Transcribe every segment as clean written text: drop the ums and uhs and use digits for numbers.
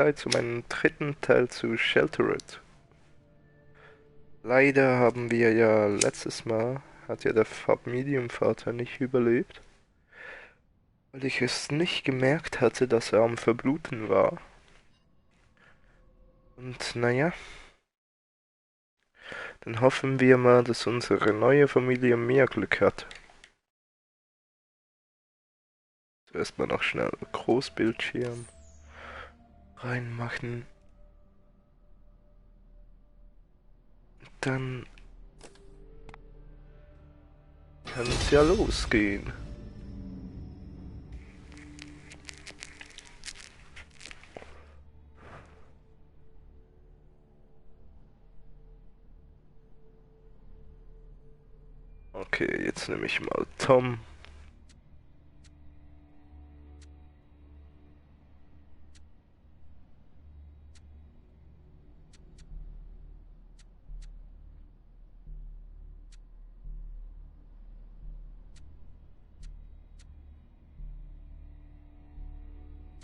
Hi zu meinem dritten Teil zu Sheltered. Leider haben wir ja letztes Mal, hat ja der Familienvater nicht überlebt, weil ich es nicht gemerkt hatte, dass er am Verbluten war. Und naja, dann hoffen wir mal, dass unsere neue Familie mehr Glück hat. Zuerst mal noch schnell Großbildschirm reinmachen. Dann kann es ja losgehen. Okay, jetzt nehme ich mal Tom.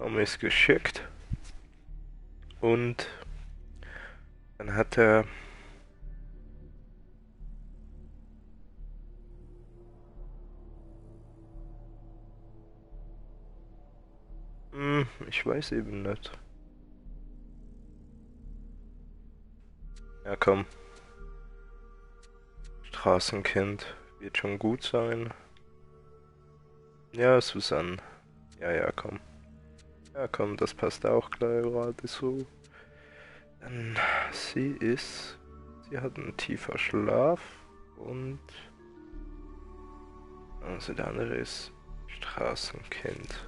Tom ist geschickt. Und dann hat er ich weiß eben nicht. Ja, komm. Straßenkind. Wird schon gut sein. Ja, Susanne. Ja, ja, komm. Ja, komm, das passt auch gleich gerade so. Dann, sie hat einen tiefer Schlaf und, also der andere ist Straßenkind.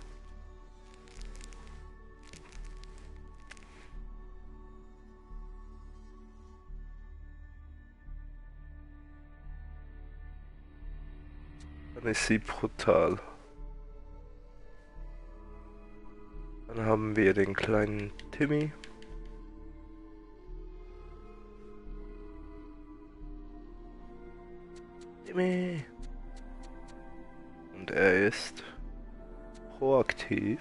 Dann ist sie brutal. Dann haben wir den kleinen Timmy. Timmy! Und er ist proaktiv.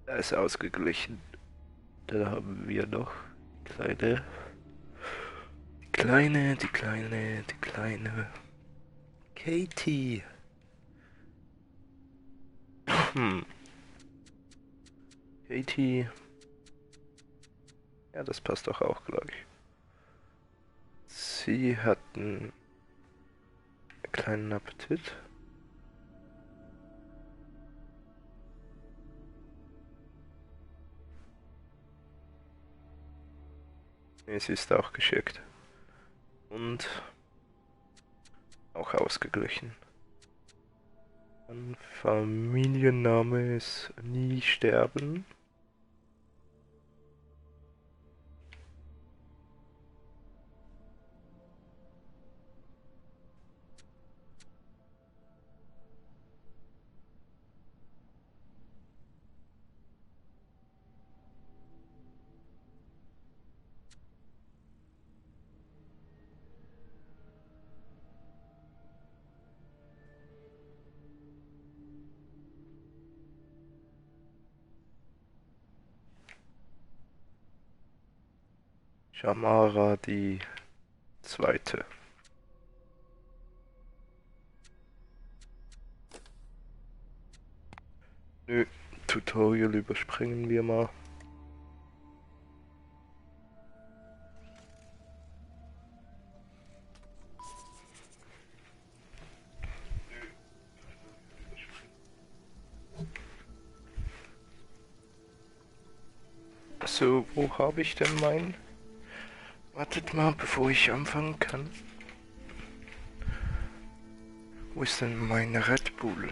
Er ist ausgeglichen. Dann haben wir noch kleine, die kleine Katie. Hm. Katie. Ja, das passt doch auch gleich. Sie hat einen kleinen Appetit. Nee, sie ist auch geschickt. Und auch ausgeglichen. Ein Familienname ist nie sterben. Shamara die zweite. Nö, Tutorial überspringen wir mal. So, wo habe ich denn mein? Wartet mal, bevor ich anfangen kann. Wo ist denn mein Red Bull?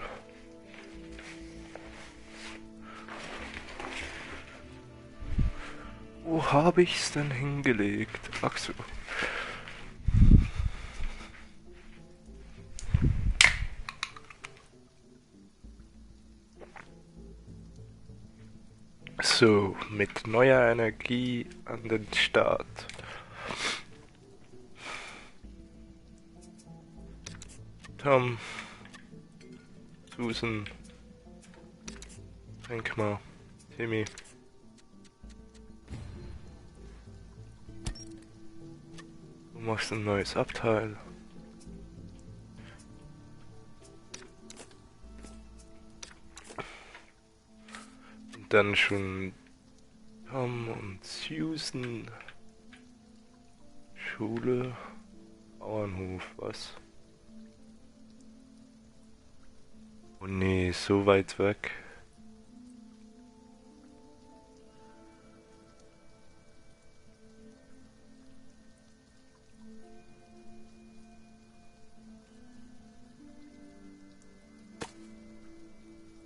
Wo habe ich's denn hingelegt? Ach so. Also, mit neuer Energie an den Start. Tom, Susan, trink mal, Timmy. Du machst ein neues Abteil. Und dann schon Tom und Susan. Schule, Bauernhof, was? Oh nee, so weit weg.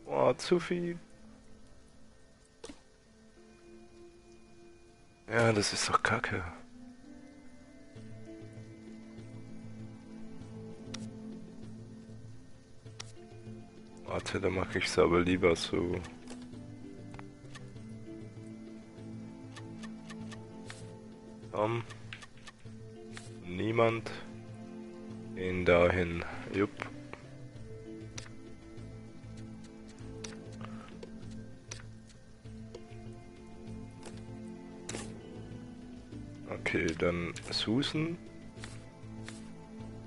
Oh, zu viel. Ja, das ist doch Kacke. Warte, dann mache ich's aber lieber so. Tom, niemand gehen dahin. Jupp. Okay, dann Susan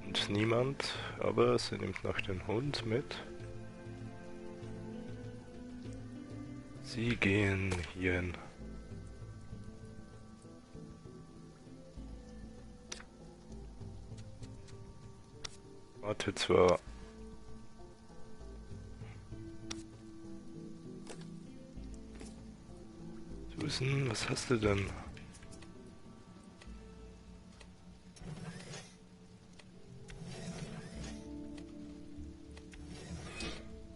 und niemand, aber sie nimmt noch den Hund mit. Sie gehen hierhin. Warte zwar. Susan, was hast du denn?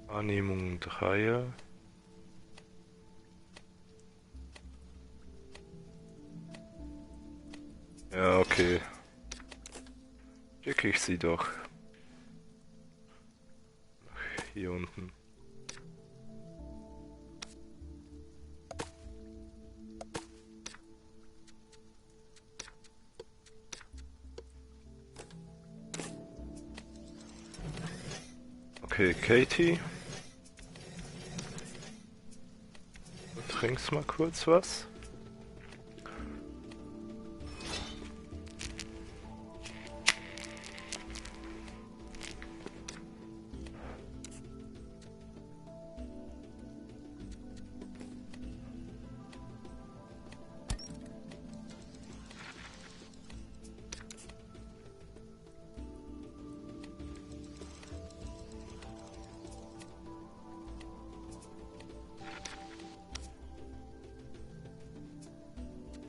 Wahrnehmung 3. Ja, okay. Schicke ich sie doch. Hier unten. Okay, Katie. Du trinkst mal kurz was.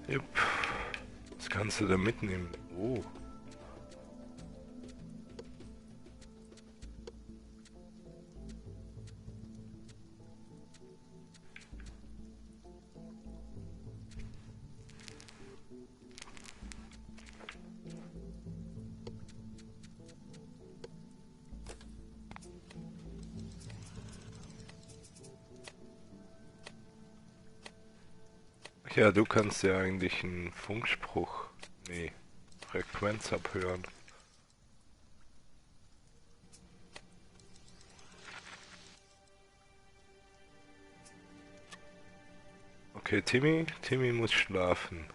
Jupp. Was kannst du da mitnehmen? Oh. Ja, du kannst ja eigentlich einen Funkspruch, nee, Frequenz abhören. Okay, Timmy muss schlafen.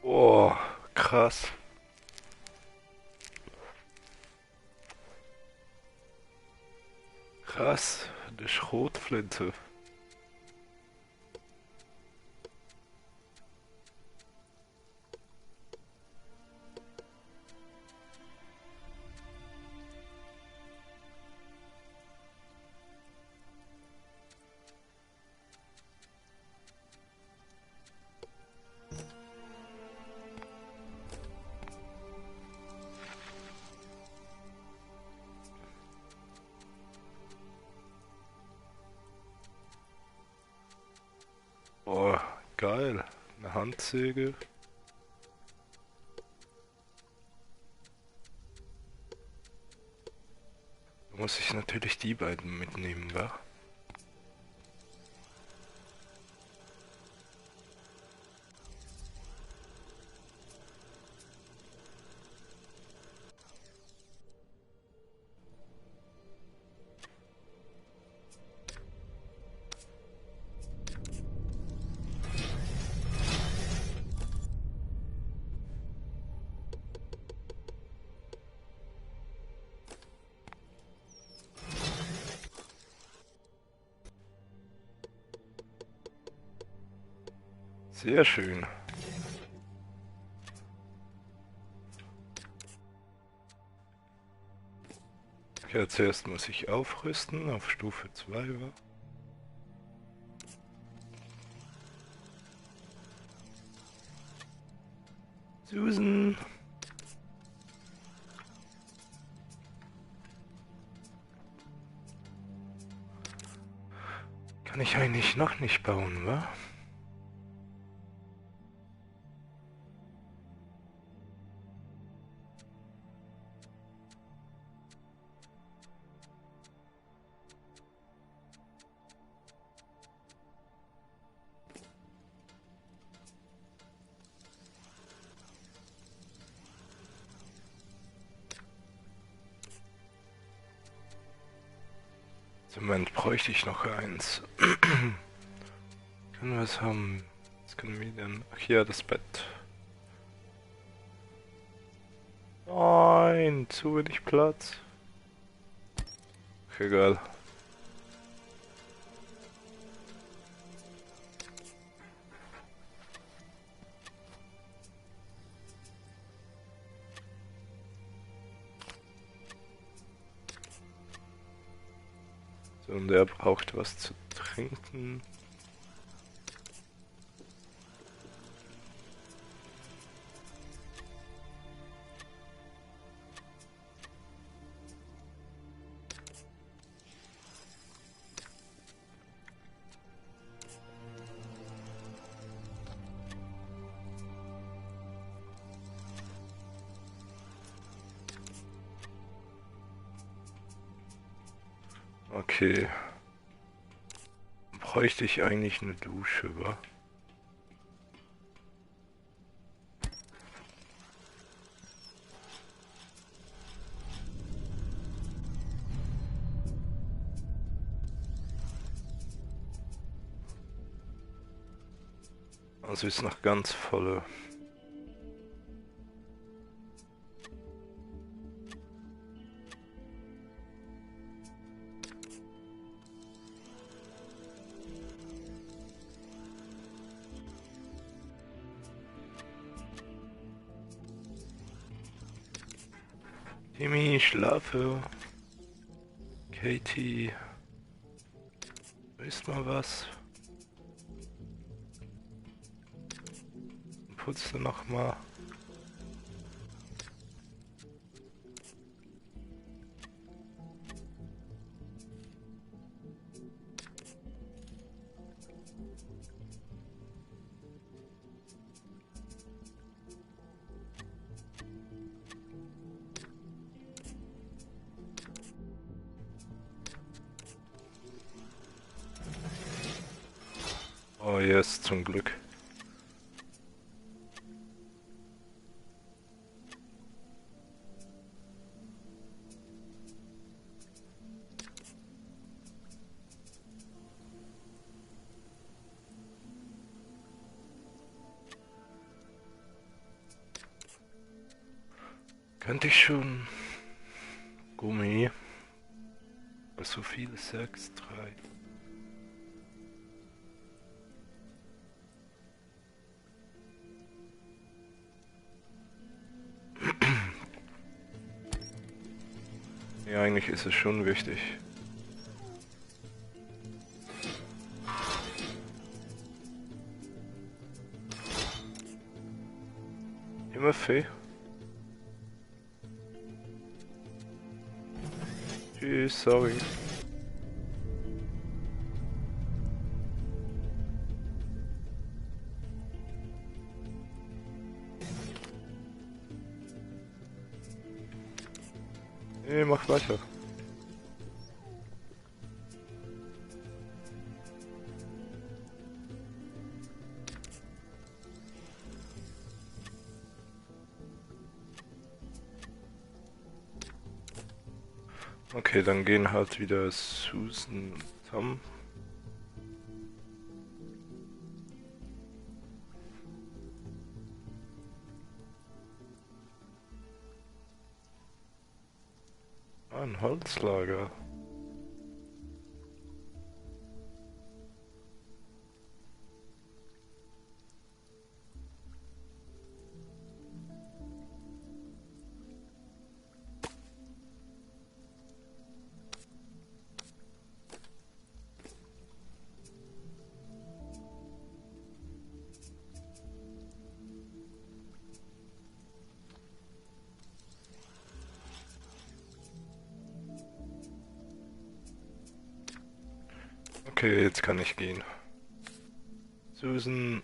Oh, krass. Krass, eine Schrotflinte. eine Handsäge. Da muss ich natürlich die beiden mitnehmen, wa? Sehr schön. Ja, zuerst muss ich aufrüsten auf Stufe 2, wa? Susan! Kann ich eigentlich noch nicht bauen, wa? Moment, bräuchte ich noch eins. Können wir es haben? Was können wir denn? Ach ja, das Bett. Nein, zu wenig Platz. Ach, egal. So, und er braucht was zu trinken. Okay. Bräuchte ich eigentlich eine Dusche, wa? Also ist noch ganz volle. Timmy, schlafe. Katie. Isst mal was. Putze noch mal. Oh yes, zum Glück. Könnte ich schon. Gummi. So viel 6, 3. Ja, eigentlich ist es schon wichtig. Immer Fee. Tschüss, sorry. Nee, mach weiter. Okay, dann gehen halt wieder Susan und Tom. Ah, ein Holzlager. Okay, jetzt kann ich gehen. Susan,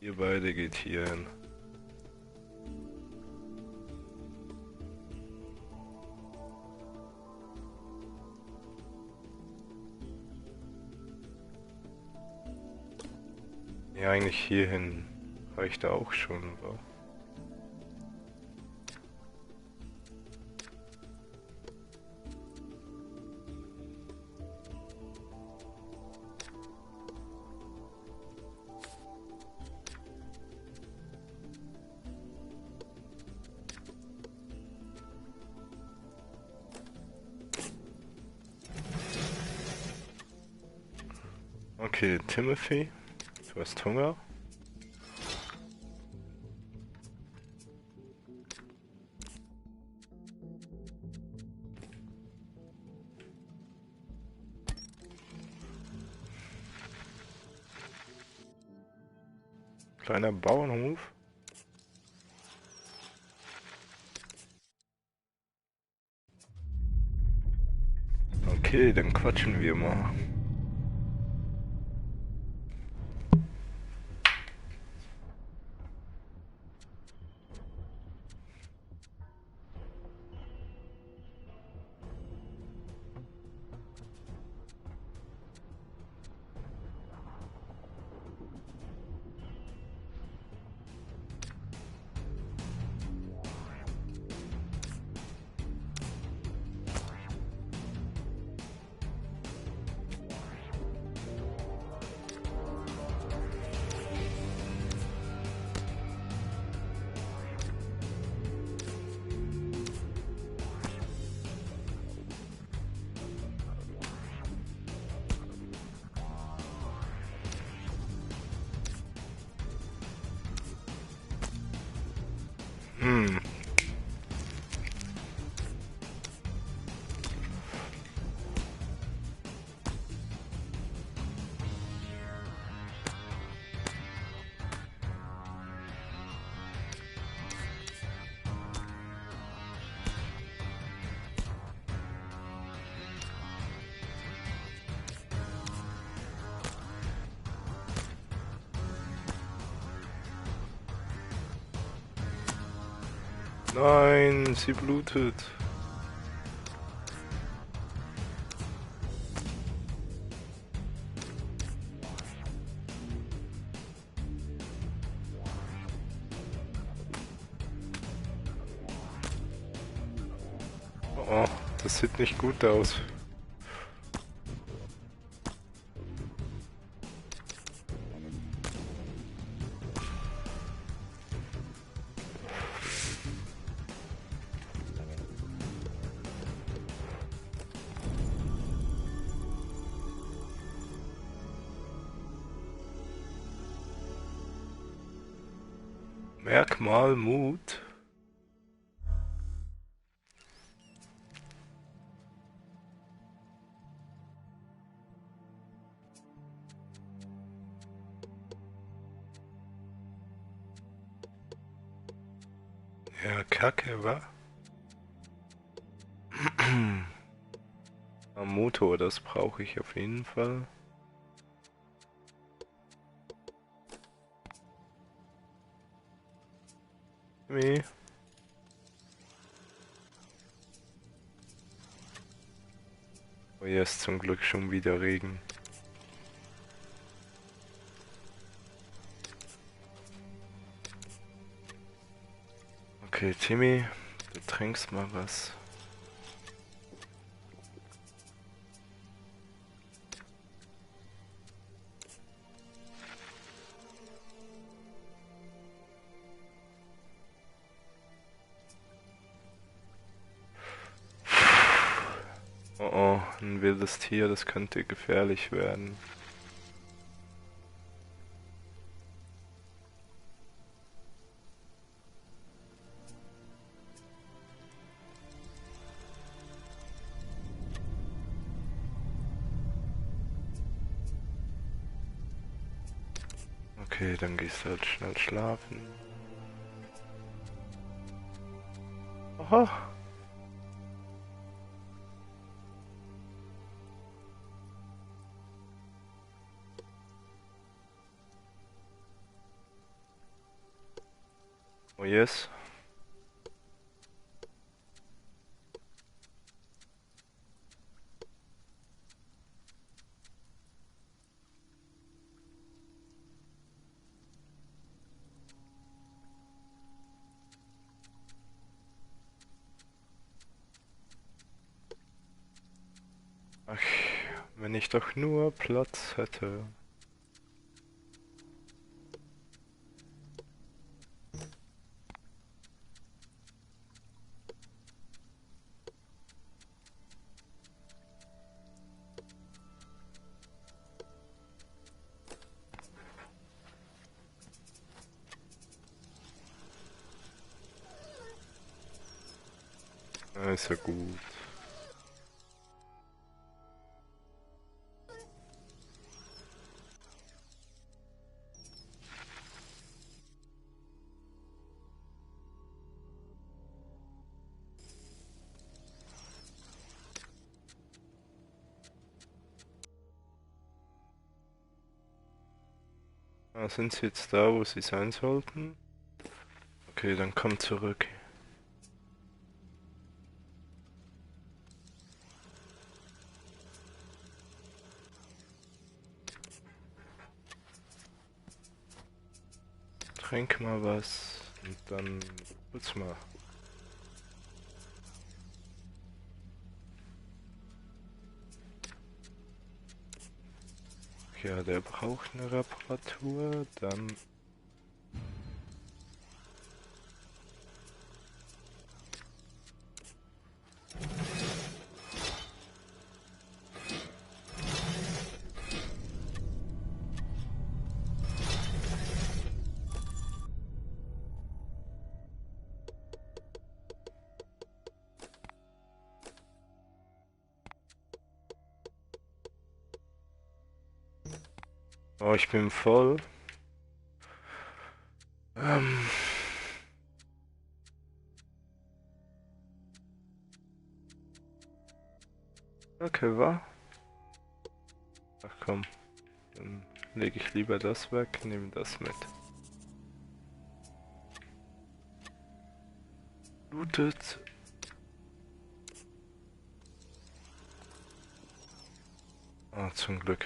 ihr beide geht hier hin. Ja, eigentlich hierhin reicht auch schon, wa? Okay, Timothy, du hast Hunger. Kleiner Bauernhof. Okay, dann quatschen wir mal. Hm. Nein, sie blutet. Oh, das sieht nicht gut aus. Merkmal Mut. Ja, Kacke, wa? Am Motor, das brauche ich auf jeden Fall. Nee. Oh, hier ist zum Glück schon wieder Regen. Okay, Timmy, du trinkst mal was. Oh oh, ein wildes Tier, das könnte gefährlich werden. Okay, dann gehst du halt schnell schlafen. Aha. Oh yes. Ach, wenn ich doch nur Platz hätte. Ist ja gut. Ah, sind sie jetzt da, wo sie sein sollten? Okay, dann komm zurück. Trink mal was und dann putz mal. Ja, der braucht eine Reparatur, dann... Oh, ich bin voll. Ähm... Okay, wa? Ach komm, dann lege ich lieber das weg, nehme das mit. Lootet. Ah, zum Glück.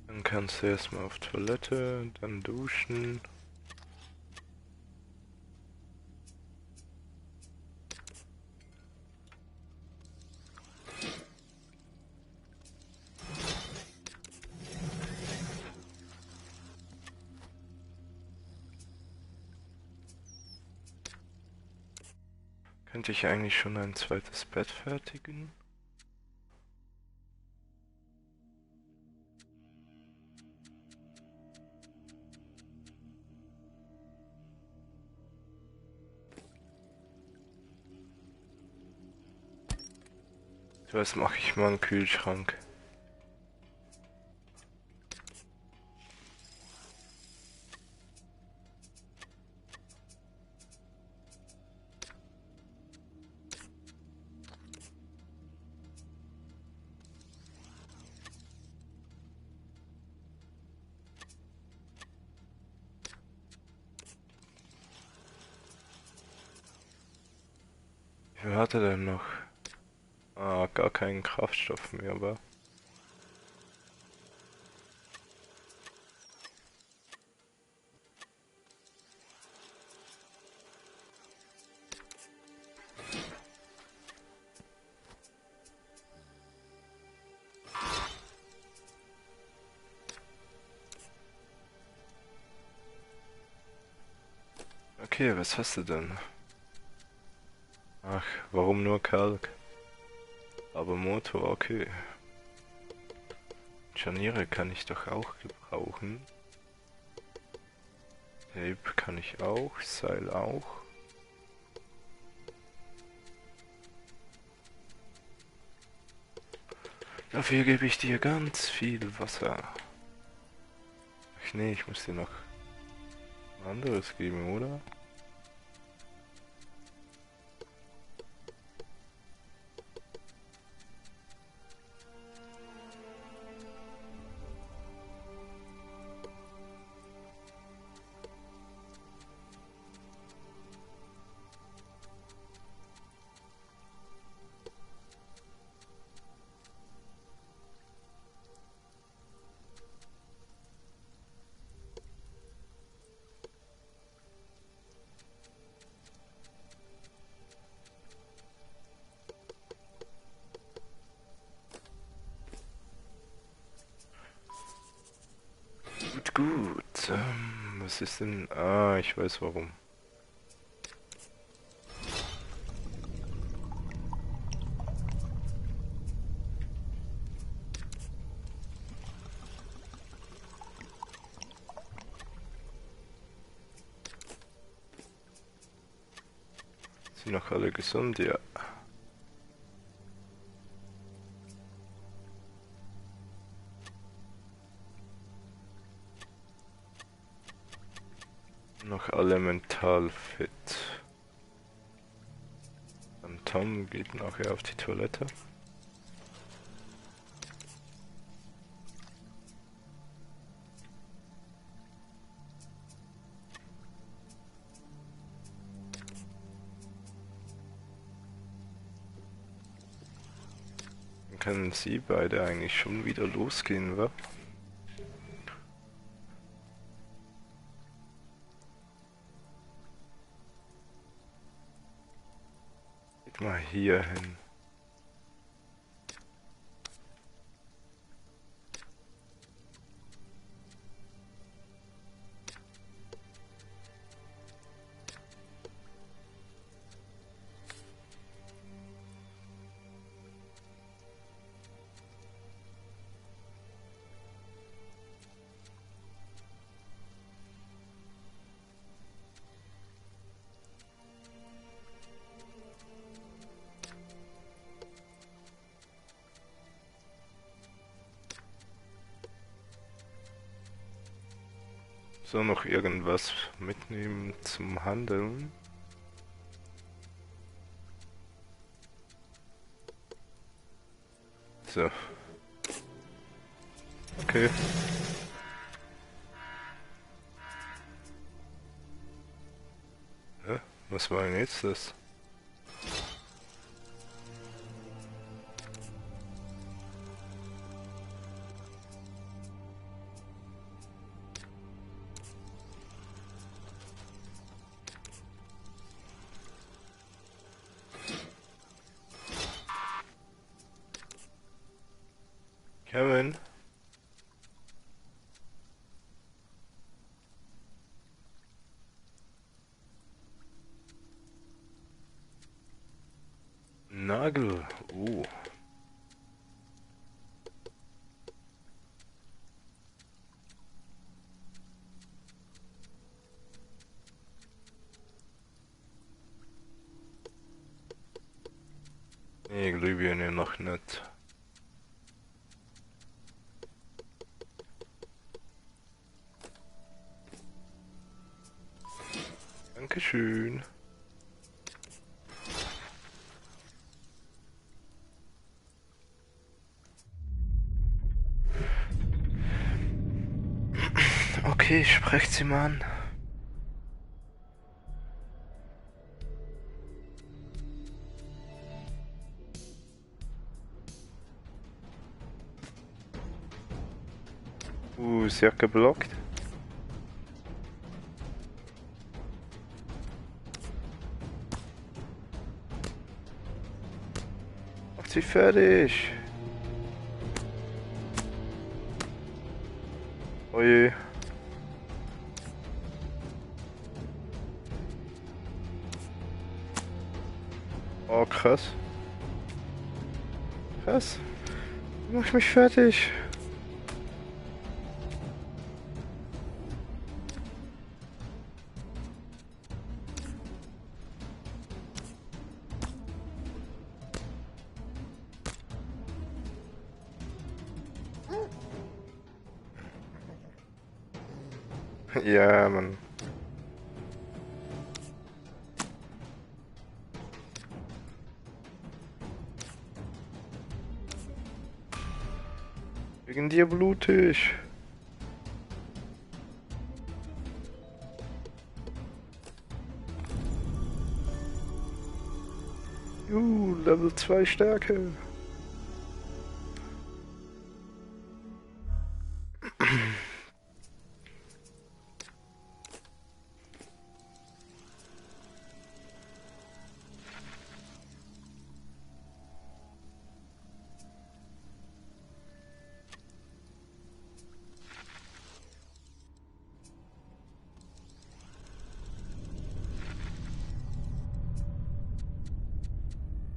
Dann kannst du erstmal auf Toilette, dann duschen. Könnte ich eigentlich schon ein zweites Bett fertigen? Zuerst mache ich mal einen Kühlschrank. Wer hatte denn noch? Ah, gar keinen Kraftstoff mehr, aber. Okay, was hast du denn? Ach, warum nur Kalk? Aber Motor, okay. Scharniere kann ich doch auch gebrauchen. Tape kann ich auch, Seil auch. Dafür gebe ich dir ganz viel Wasser. Ach nee, ich muss dir noch ein anderes geben, oder? Gut, gut. Was ist denn... Ah, ich weiß warum. Sind noch alle gesund? Ja. Noch alle mental fit. Dann Tom geht nachher auf die Toilette. Dann können sie beide eigentlich schon wieder losgehen, wa? Geht mal hier hin. So, noch irgendwas mitnehmen zum Handeln. So. Okay. Hä? Was war denn jetzt das? Kevin? Nagel. Oh. Nee, Glühbirne noch nicht. Dankeschön. Okay, sprecht sie mal an. Sie hat geblockt. Macht sie fertig. Oje. Oh, krass. Krass. Mach mich fertig. Ja, Mann. Wegen dir blutig. Level 2 Stärke.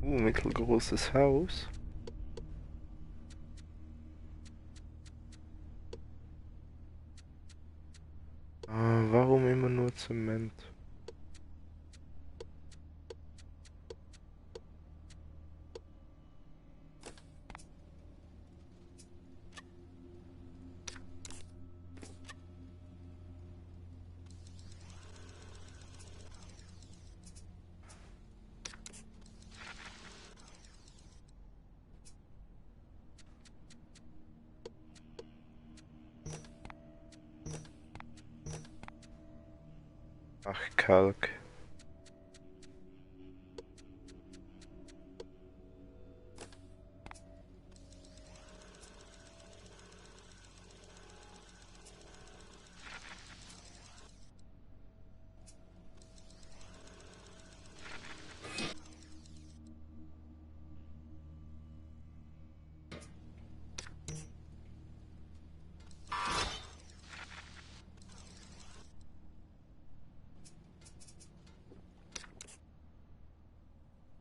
Mittelgroßes Haus. Warum immer nur Zement? Ach, Kalk.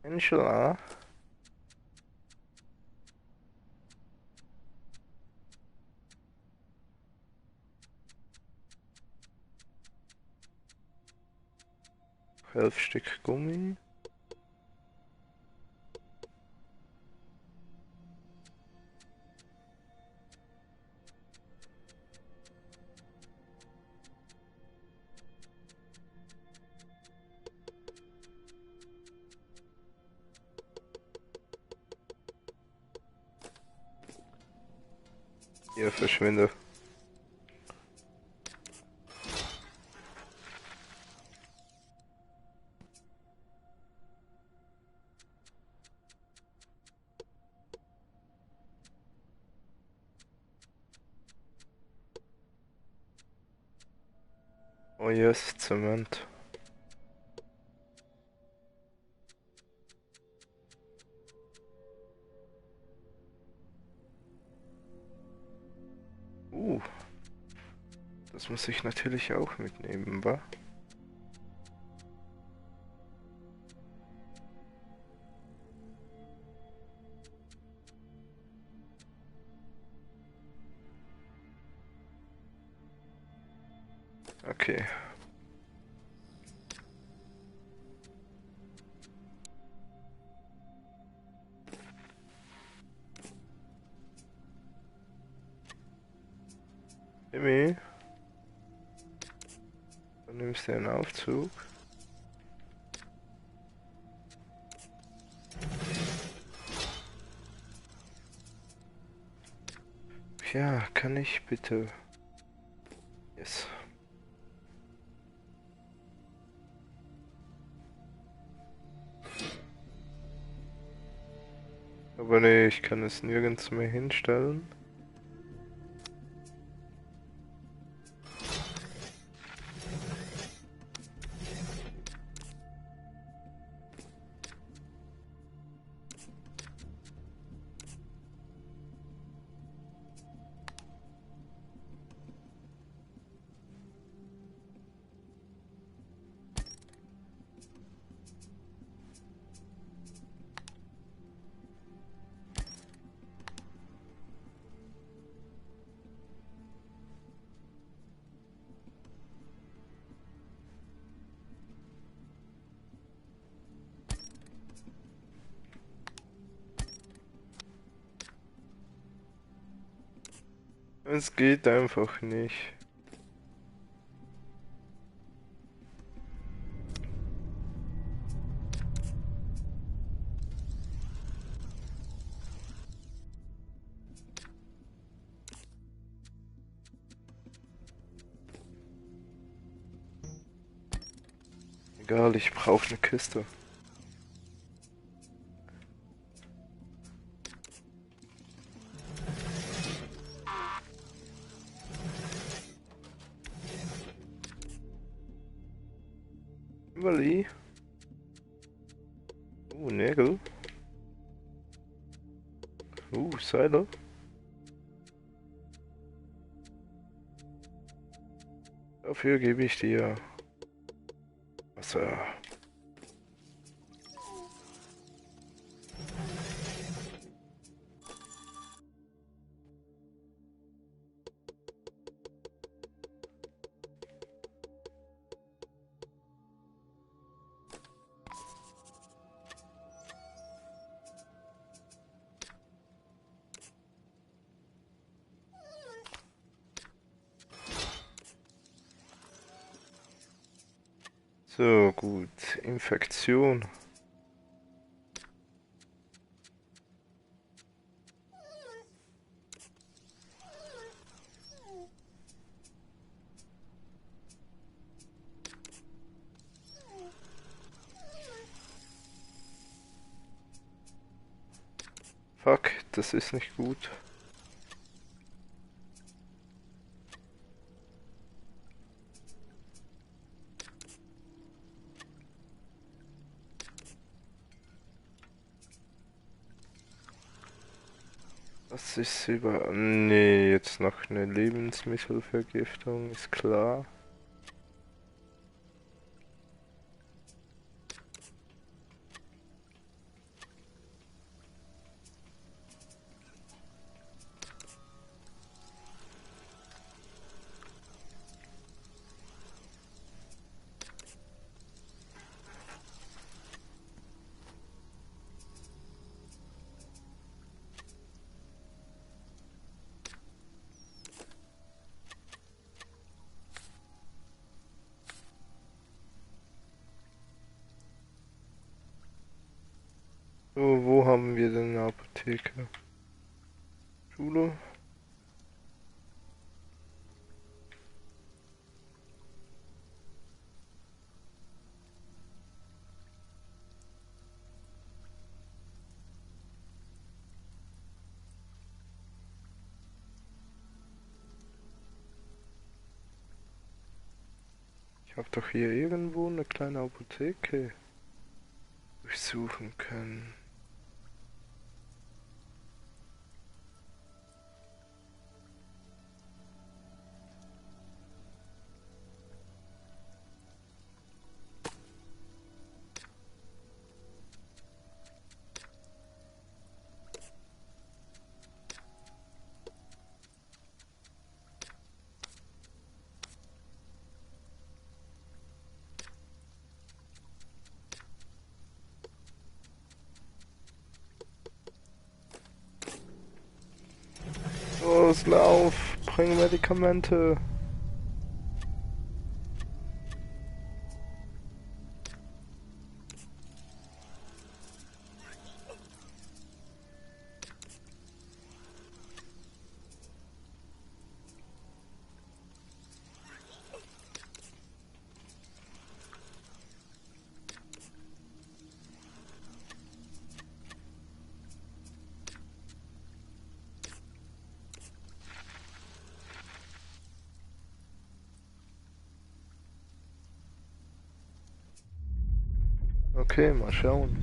Angela. 11 Stück Gummi. Hier, verschwinde. Oh yes, Zement. Das muss ich natürlich auch mitnehmen, wa? Okay. Jimmy, du nimmst den Aufzug. Ja, kann ich bitte? Yes. Aber nee, ich kann es nirgends mehr hinstellen. Es geht einfach nicht. Egal, ich brauche eine Kiste. Überli. Nägel. Seile. Dafür gebe ich dir Wasser. So, gut. Infektion. Fuck, das ist nicht gut. Was ist über... Nee, jetzt noch eine Lebensmittelvergiftung, ist klar. So, wo haben wir denn eine Apotheke? Schule? Ich habe doch hier irgendwo eine kleine Apotheke durchsuchen können. Los, lauf! Bring Medikamente! Okay, mal schauen.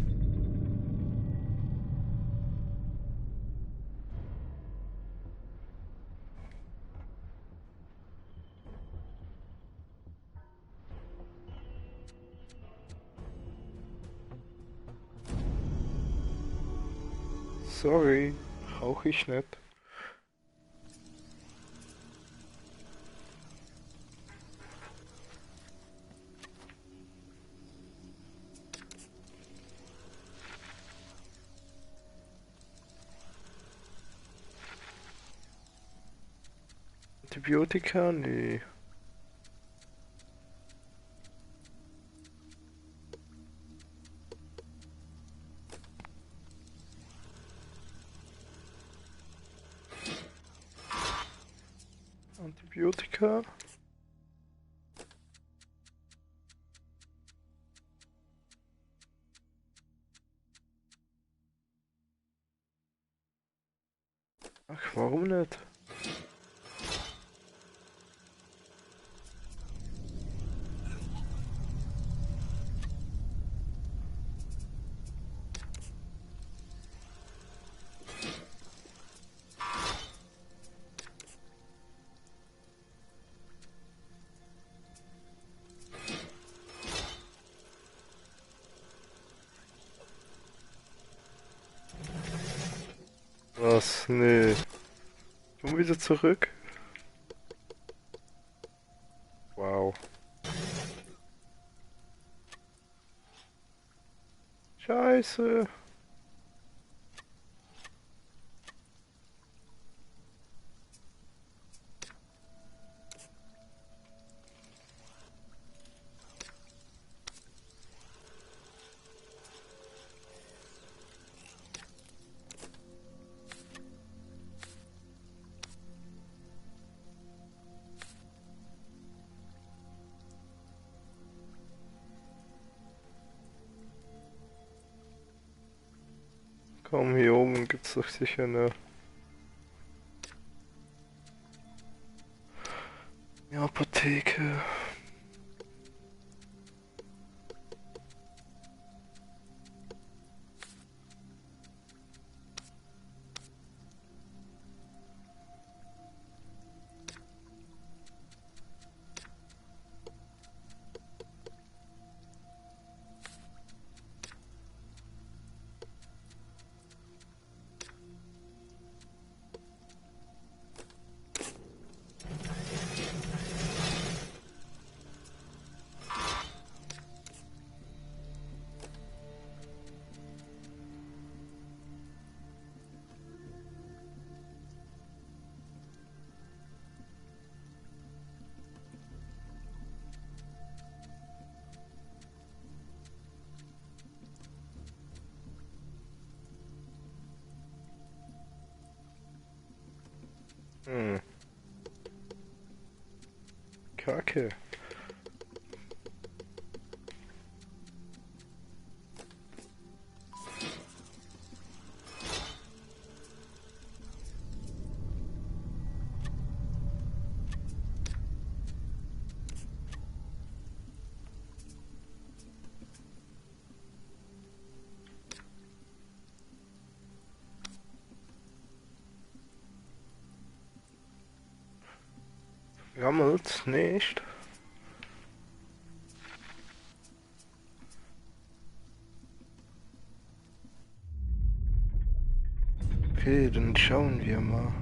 Sorry, brauche ich nicht. Antibiotika? Nee. Antibiotika? Ach, warum nicht? Was? Nee. Komm wieder zurück. Wow. Scheiße. Komm, hier oben gibt's doch sicher eine Apotheke. Hm, Kacke. Rammelt nicht. Okay, dann schauen wir mal.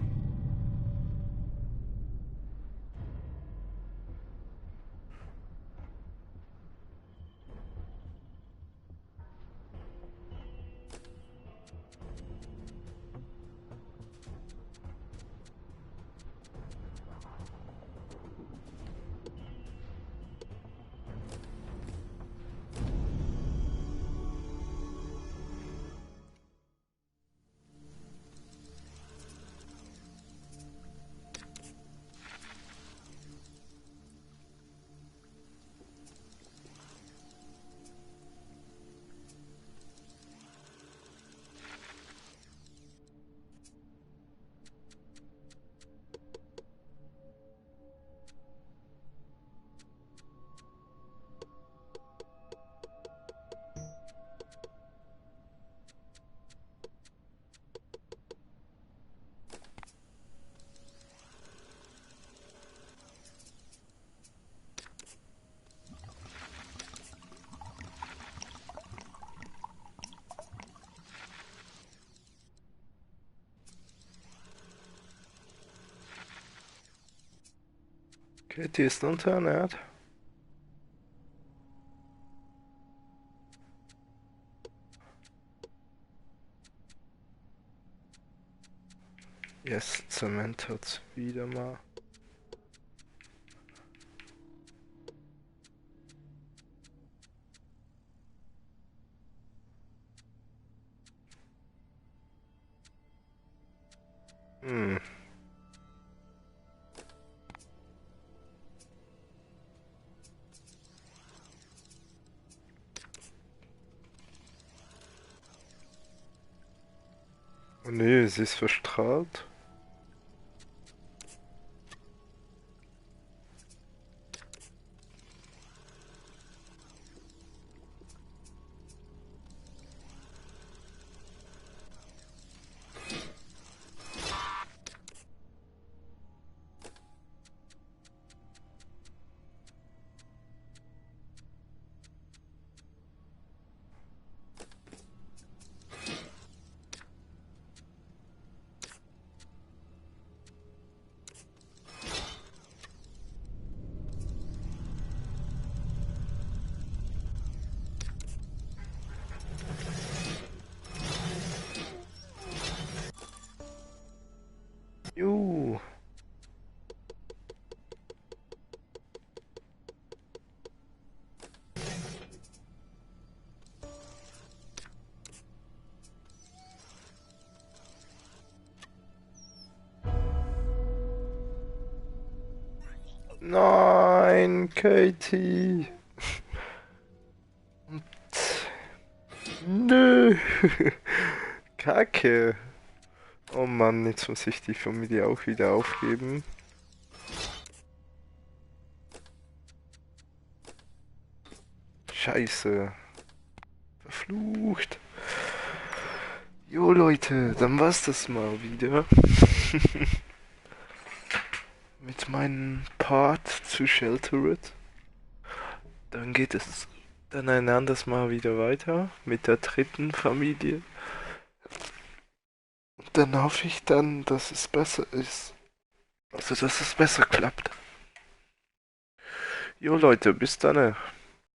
Okay, die ist unterernährt. Yes, Zement hat's wieder mal. Hm. Oh nee, sie ist verstrahlt. Juhu. Nein, Katie. Nö. Kacke. Oh Mann, jetzt muss ich die Familie auch wieder aufgeben. Scheiße. Verflucht. Jo Leute, dann war's das mal wieder. Mit meinem Part zu Sheltered. Dann geht es dann ein anderes Mal wieder weiter mit der dritten Familie. Dann hoffe ich dann, dass es besser ist. Also, dass es besser klappt. Jo Leute, bis dann.